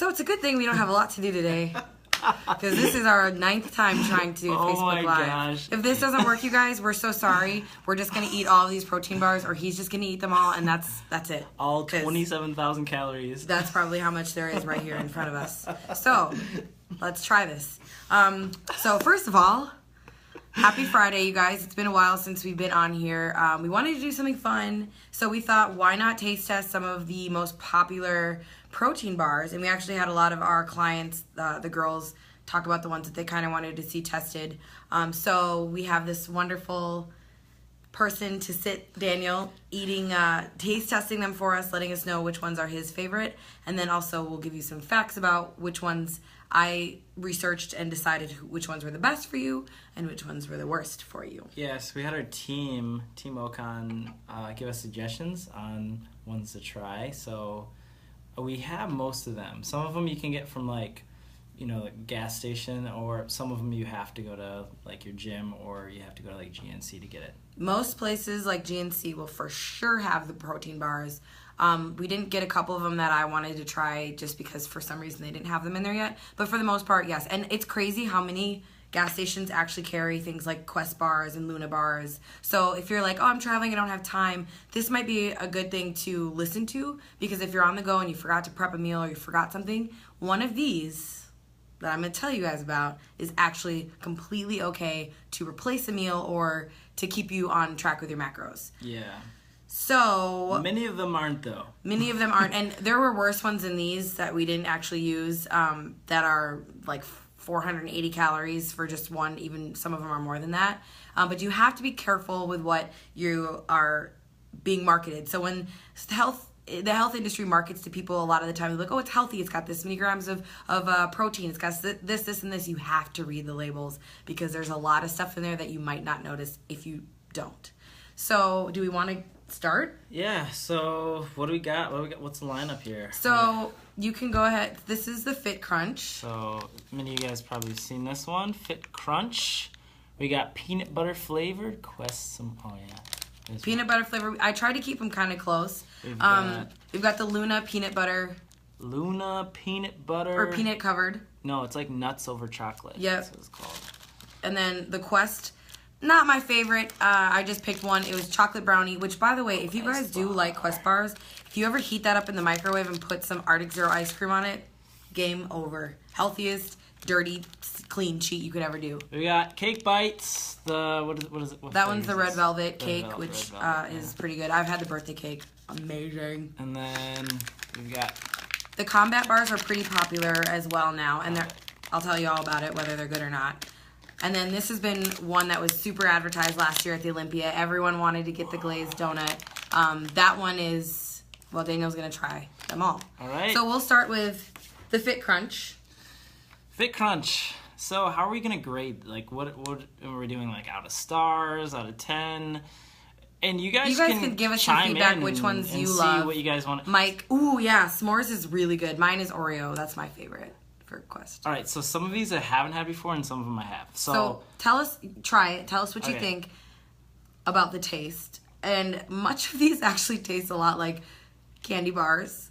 So it's a good thing we don't have a lot to do today. Because this is our 9th time trying to do Facebook Live. Gosh. If this doesn't work, you guys, we're so sorry. We're just going to eat all of these protein bars, or he's just going to eat them all, and that's it. All 27,000 calories. That's probably how much there is right here in front of us. So, let's try this. So, first of all, happy Friday, you guys. It's been a while since we've been on here. We wanted to do something fun, so we thought, why not taste test some of the most popular protein bars? And we actually had a lot of our clients, the girls, talk about the ones that they kind of wanted to see tested. So we have this wonderful person to sit, Daniel, eating, taste testing them for us, letting us know which ones are his favorite. And then also we'll give you some facts about which ones I researched and decided which ones were the best for you and which ones were the worst for you. Yes, we had our Team Okon, give us suggestions on ones to try. So we have most of them. Some of them you can get from like gas station, or some of them you have to go to like your gym, or you have to go to like GNC to get it. Most places like GNC will for sure have the protein bars. We didn't get a couple of them that I wanted to try just because for some reason they didn't have them in there yet. But for the most part, yes. And it's crazy how many gas stations actually carry things like Quest bars and Luna bars. So if you're like, oh, I'm traveling, I don't have time, this might be a good thing to listen to, because if you're on the go and you forgot to prep a meal or you forgot something, one of these that I'm going to tell you guys about is actually completely okay to replace a meal or to keep you on track with your macros. Yeah. So many of them aren't, though. Many of them aren't, and there were worse ones than these that we didn't actually use, that are like 480 calories for just one. Even some of them are more than that. But you have to be careful with what you are being marketed. So when the health industry markets to people, a lot of the time they're like, oh, it's healthy, it's got this many grams of protein, it's got this and this. You have to read the labels, because there's a lot of stuff in there that you might not notice if you don't. So do we want to start? Yeah, so what do we got? What's the lineup here? So you can go ahead. This is the Fit Crunch. So many of you guys probably seen this one. Fit Crunch. We got peanut butter flavored. Quest some. Oh yeah. Peanut butter flavor. I try to keep them kind of close. We've got the Luna peanut butter. Luna peanut butter. Or peanut covered. No, it's like nuts over chocolate. Yep. That's what it's called. And then the Quest. Not my favorite. I just picked one. It was chocolate brownie, which, by the way, if you guys do like Quest bars, if you ever heat that up in the microwave and put some Arctic Zero ice cream on it, game over. Healthiest, dirty, clean cheat you could ever do. We got Cake Bites. What is it? That one's the red velvet cake, which is pretty good. I've had the birthday cake. Amazing. And then we've got... The Combat bars are pretty popular as well now, and I'll tell you all about it, whether they're good or not. And then this has been one that was super advertised last year at the Olympia. Everyone wanted to get the glazed donut. That one is, well, Daniel's going to try them all. All right. So we'll start with the Fit Crunch. Fit Crunch. So how are we going to grade? Like, what are we doing, like, out of stars, out of 10? And you guys can give us your feedback, which ones you love. See what you guys want. Mike, ooh, yeah, s'mores is really good. Mine is Oreo. That's my favorite. Quest. All right, so some of these I haven't had before and some of them I have. So tell us, try it. Tell us what you think about the taste. And much of these actually taste a lot like candy bars.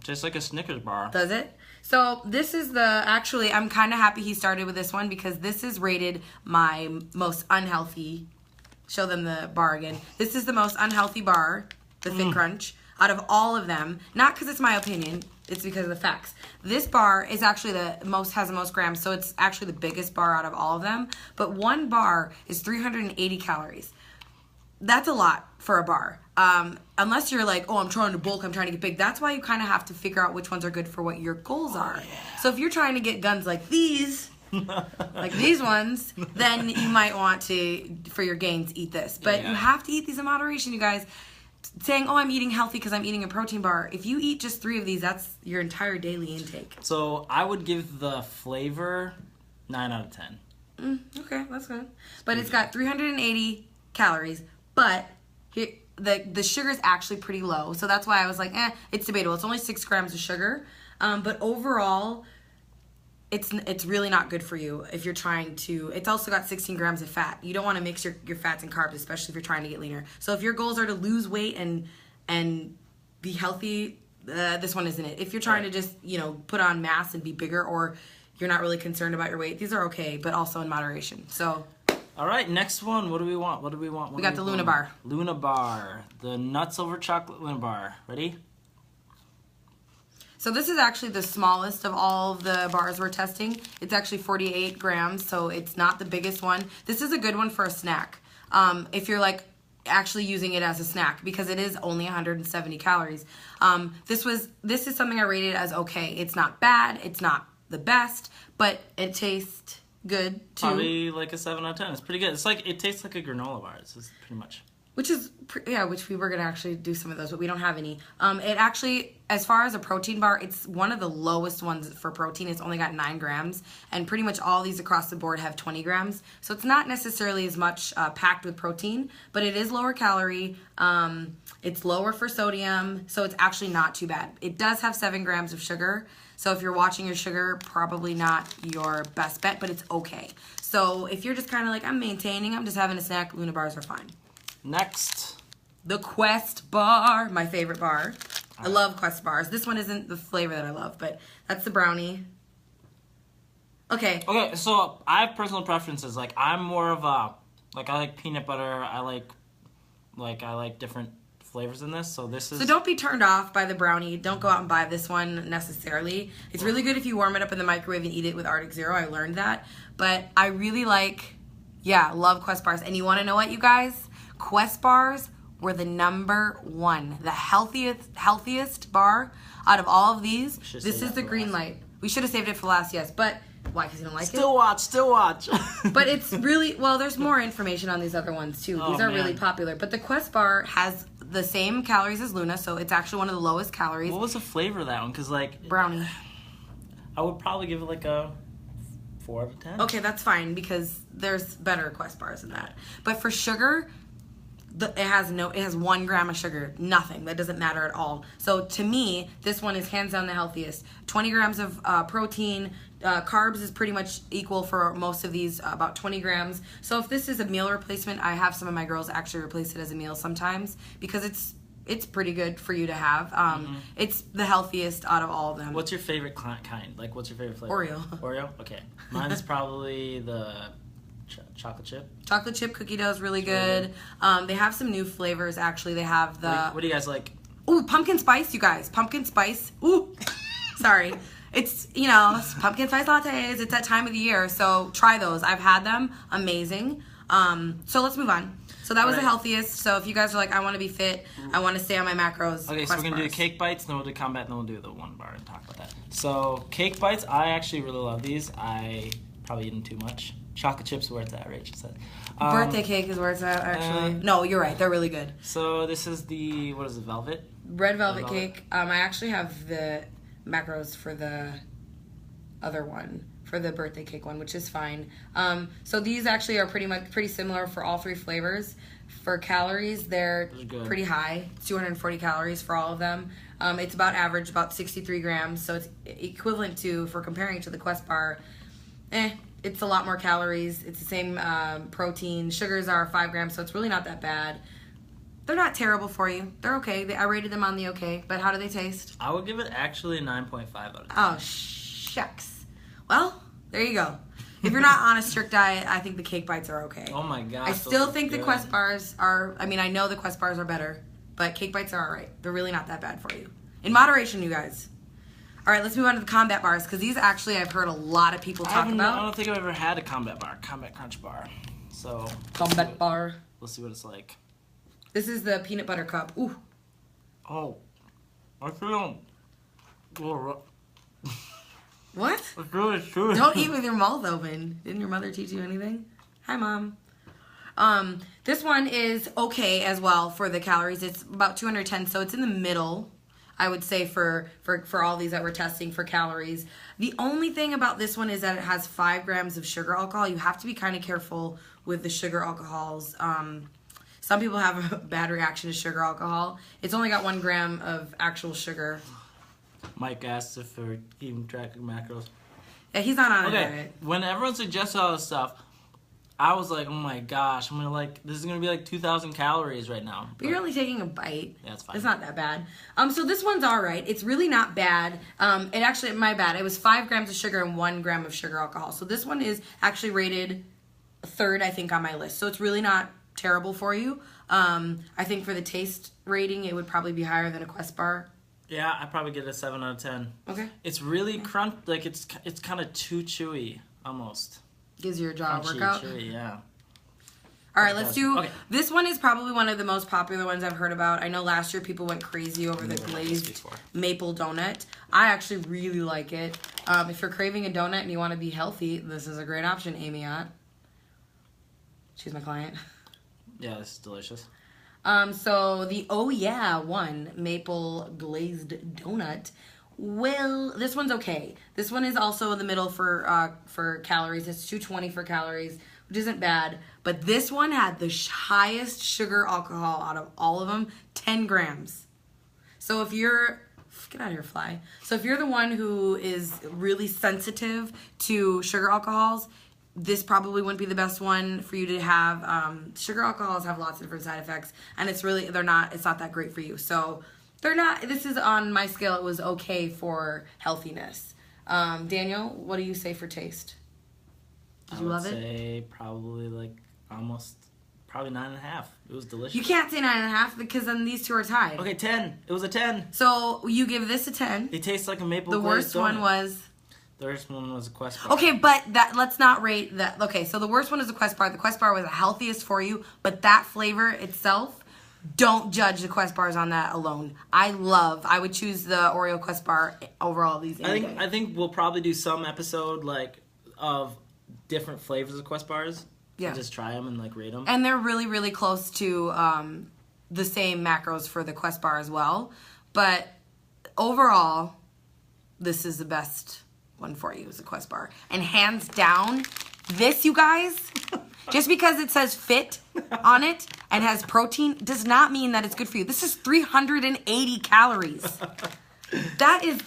Just like a Snickers bar. Does it? So this is actually, I'm kind of happy he started with this one, because this is rated my most unhealthy. Show them the bar again. This is the most unhealthy bar, the Fit Crunch, out of all of them. Not because it's my opinion. It's because of the facts. This bar is actually has the most grams, so it's actually the biggest bar out of all of them. But one bar is 380 calories. That's a lot for a bar. Unless you're like, oh, I'm trying to bulk, I'm trying to get big. That's why you kind of have to figure out which ones are good for what your goals are. Yeah. So if you're trying to get guns like these, like these ones, then you might want to, for your gains, eat this. But you have to eat these in moderation, you guys. Saying, oh, I'm eating healthy because I'm eating a protein bar. If you eat just 3 of these, that's your entire daily intake. So I would give the flavor 9 out of 10. Okay, that's good. But it's got 380 calories, but here, the sugar is actually pretty low. So that's why I was like, it's debatable. It's only 6 grams of sugar. But overall, it's really not good for you if you're trying to. It's also got 16 grams of fat. You don't want to mix your fats and carbs, especially if you're trying to get leaner. So if your goals are to lose weight and be healthy, this one isn't it. If you're trying to just, put on mass and be bigger, or you're not really concerned about your weight, these are okay, but also in moderation. So, all right, next one. What do we want? We got the Luna Bar. Luna Bar, the nuts over chocolate Luna Bar. Ready? So this is actually the smallest of all of the bars we're testing. It's actually 48 grams, so it's not the biggest one. This is a good one for a snack. If you're like actually using it as a snack, because it is only 170 calories. This is something I rated as okay. It's not bad, it's not the best, but it tastes good too. Probably like a 7 out of 10. It's pretty good. It's like, it tastes like a granola bar. It's pretty much. Which we were going to actually do some of those, but we don't have any. It actually, as far as a protein bar, it's one of the lowest ones for protein. It's only got 9 grams, and pretty much all these across the board have 20 grams. So it's not necessarily as much packed with protein, but it is lower calorie. It's lower for sodium, so it's actually not too bad. It does have 7 grams of sugar, so if you're watching your sugar, probably not your best bet, but it's okay. So if you're just kind of like, I'm maintaining, I'm just having a snack, Luna bars are fine. Next, the Quest bar, my favorite bar. I love Quest bars. This one isn't the flavor that I love, but that's the brownie. Okay. Okay, so I have personal preferences. Like, I'm more of a, like, I like peanut butter. I like different flavors in this. So this is. So don't be turned off by the brownie. Don't go out and buy this one necessarily. It's really good if you warm it up in the microwave and eat it with Arctic Zero. I learned that, but I really love Quest bars. And you want to know what, you guys? Quest bars were the #1, the healthiest bar out of all of these. This is the green light. We should have saved it for last, yes, but why? Because you don't like it? Still watch. But it's really, well, there's more information on these other ones too. These are really popular. But the Quest bar has the same calories as Luna, so it's actually one of the lowest calories. What was the flavor of that one? Because, like, brownie. I would probably give it like a 4 out of 10. Okay, that's fine, because there's better Quest bars than that. But for sugar, it has 1 gram of sugar, nothing. That doesn't matter at all. So to me, this one is hands down the healthiest. 20 grams of protein, carbs is pretty much equal for most of these, about 20 grams. So if this is a meal replacement, I have some of my girls actually replace it as a meal sometimes, because it's pretty good for you to have. It's the healthiest out of all of them. What's your favorite kind? Like, what's your favorite flavor? Oreo? Okay. Mine's probably the chocolate chip. Chocolate chip cookie dough is really good. They have some new flavors, actually. They have the... What do you guys like? Ooh, pumpkin spice, you guys. Pumpkin spice. Ooh. Sorry. It's, pumpkin spice lattes. It's that time of the year, so try those. I've had them. Amazing. So let's move on. So that was the healthiest. So if you guys are like, I want to be fit, I want to stay on my macros. Okay, so we're going to do cake bites, then we'll do combat, and then we'll do the one bar and talk about that. So cake bites, I actually really love these. I probably eat them too much. Chocolate chips where it's at, Rachel said. Birthday cake is where it's at, actually. No, you're right. They're really good. So this is the, what is it, velvet? Red velvet cake. I actually have the macros for the other one, for the birthday cake one, which is fine. So these actually are pretty similar for all 3 flavors. For calories, they're pretty high. It's 240 calories for all of them. It's about average, about 63 grams. So it's equivalent to, for comparing it to the Quest bar, it's a lot more calories. It's the same protein. Sugars are 5 grams, so it's really not that bad. They're not terrible for you. They're okay. I rated them on the okay. But how do they taste? I would give it actually a 9.5 out of 10. Oh, shucks. Well, there you go. If you're not on a strict diet, I think the cake bites are okay. Oh my gosh. I still think the Quest bars are, I know the Quest bars are better, but cake bites are alright. They're really not that bad for you. In moderation, you guys. Alright, let's move on to the combat bars, because these actually I've heard a lot of people talk about. I don't think I've ever had a combat bar. Combat crunch bar. So. Combat bar. Let's see what it's like. This is the peanut butter cup. Ooh. Oh. I feel a little rough. What? It's really true. Don't eat with your mouth open. Didn't your mother teach you anything? Hi, Mom. This one is okay as well for the calories. It's about 210, so it's in the middle, I would say, for all these that we're testing for calories. The only thing about this one is that it has 5 grams of sugar alcohol. You have to be kind of careful with the sugar alcohols. Some people have a bad reaction to sugar alcohol. It's only got 1 gram of actual sugar. Mike asked if we're keeping track of macros. Yeah, he's not on a diet. When everyone suggests all this stuff, I was like, oh my gosh, this is gonna be like 2,000 calories right now. But you're only taking a bite. Yeah, it's fine. It's not that bad. So this one's all right. It's really not bad. My bad. It was 5 grams of sugar and 1 gram of sugar alcohol. So this one is actually rated 3rd, I think, on my list. So it's really not terrible for you. I think for the taste rating, it would probably be higher than a Quest bar. Yeah, I'd probably get a 7 out of 10. Okay. It's really it's kind of too chewy, almost. Gives your jaw a Crunchy, workout. chewy, yeah. All right, let's do... Okay. This one is probably one of the most popular ones I've heard about. I know last year people went crazy over the glazed maple donut. I actually really like it. If you're craving a donut and you want to be healthy, this is a great option, Amy Ott. She's my client. Yeah, this is delicious. So the Oh Yeah one, maple glazed donut. Well, this one's okay. This one is also in the middle for calories. It's 220 for calories, which isn't bad. But this one had the highest sugar alcohol out of all of them, 10 grams. So if you're... Get out of here, fly. So if you're the one who is really sensitive to sugar alcohols, this probably wouldn't be the best one for you to have. Sugar alcohols have lots of different side effects, and it's not that great for you. So... This is on my scale, it was okay for healthiness. Daniel, what do you say for taste? Did you love it? I would say probably probably 9.5. It was delicious. You can't say 9.5 because then these two are tied. Okay, 10. It was a 10. So you give this a 10. It tastes like a maple The glazed worst one was... The worst one was a Quest bar. Okay, but let's not rate that. Okay, so the worst one is a Quest bar. The Quest bar was the healthiest for you, but that flavor itself... Don't judge the Quest bars on that alone. I would choose the Oreo Quest bar over all these. I think we'll probably do some episode of different flavors of Quest bars. Yeah. Just try them and rate them. And they're really, really close to the same macros for the Quest bar as well. But overall, this is the best one for you, is the Quest bar. And hands down, this, you guys, just because it says fit on it and has protein does not mean that it's good for you. This is 380 calories. That is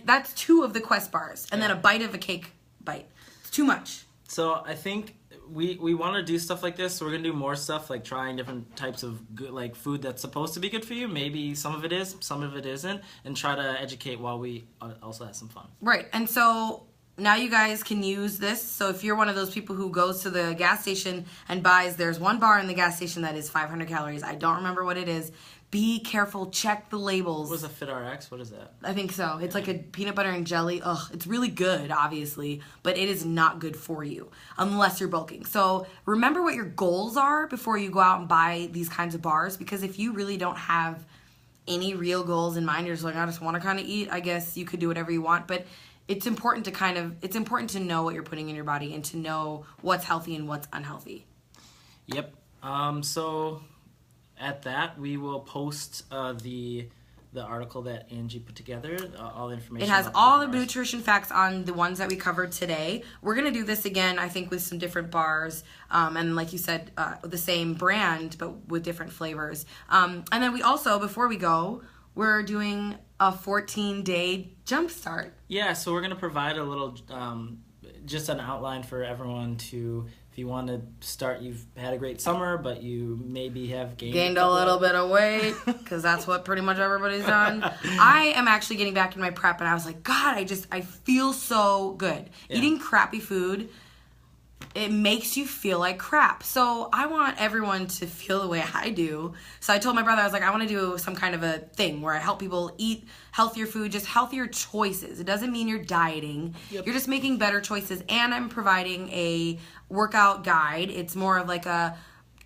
that's 2 of the Quest bars. And then a bite of a cake bite. It's too much. So I think we want to do stuff like this. So we're going to do more stuff, like trying different types of good, food that's supposed to be good for you. Maybe some of it is, some of it isn't. And try to educate while we also have some fun. Right. And so... Now you guys can use this. So if you're one of those people who goes to the gas station and there's one bar in the gas station that is 500 calories. I don't remember what it is. Be careful. Check the labels. What is a FitRx? What is that? I think so. It's like a peanut butter and jelly. Ugh, it's really good, obviously, but it is not good for you unless you're bulking. So remember what your goals are before you go out and buy these kinds of bars, because if you really don't have any real goals in mind, you're just like, I just want to kind of eat, I guess you could do whatever you want, but it's important to know what you're putting in your body and to know what's healthy and what's unhealthy. Yep. So at that, we will post the article that Angie put together, all the information. It has all the nutrition facts on the ones that we covered today. We're going to do this again, I think, with some different bars. And like you said, the same brand, but with different flavors. And then we also, before we go, we're doing a 14-day jump start. Yeah, so we're going to provide a little, just an outline for everyone to, if you want to start, you've had a great summer, but you maybe have gained a little bit of weight, because that's what pretty much everybody's done. I am actually getting back in my prep, and I was like, God, I feel so good. Yeah. Eating crappy food, it makes you feel like crap. So I want everyone to feel the way I do. So I told my brother, I was like, I want to do some kind of a thing where I help people eat healthier food, just healthier choices. It doesn't mean you're dieting. Yep. You're just making better choices. And I'm providing a workout guide. It's more of like a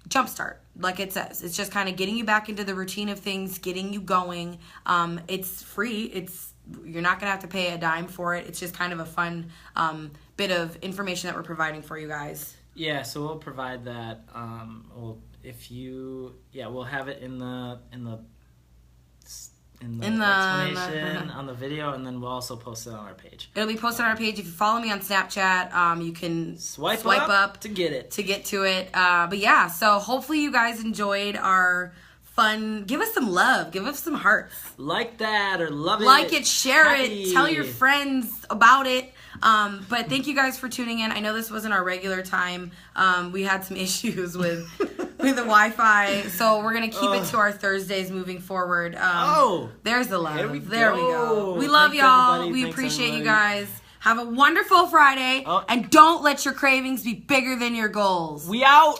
jump start, like it says. It's just kind of getting you back into the routine of things, getting you going. It's free. You're not going to have to pay a dime for it. It's just kind of a fun bit of information that we're providing for you guys. Yeah, so we'll provide that. We'll have it in the explanation on the video, and then we'll also post it on our page. It'll be posted on our page. If you follow me on Snapchat, you can swipe up to get to it. But yeah, so hopefully you guys enjoyed our fun. Give us some love. Give us some hearts. Like that or love it. Like it, share it, tell your friends about it. But thank you guys for tuning in. I know this wasn't our regular time. We had some issues with the Wi-Fi, so we're gonna keep it to our Thursdays moving forward. There's the love. There we go. We love y'all. Everybody. We Thanks, appreciate you everybody. guys. Have a wonderful Friday, and don't let your cravings be bigger than your goals. We out.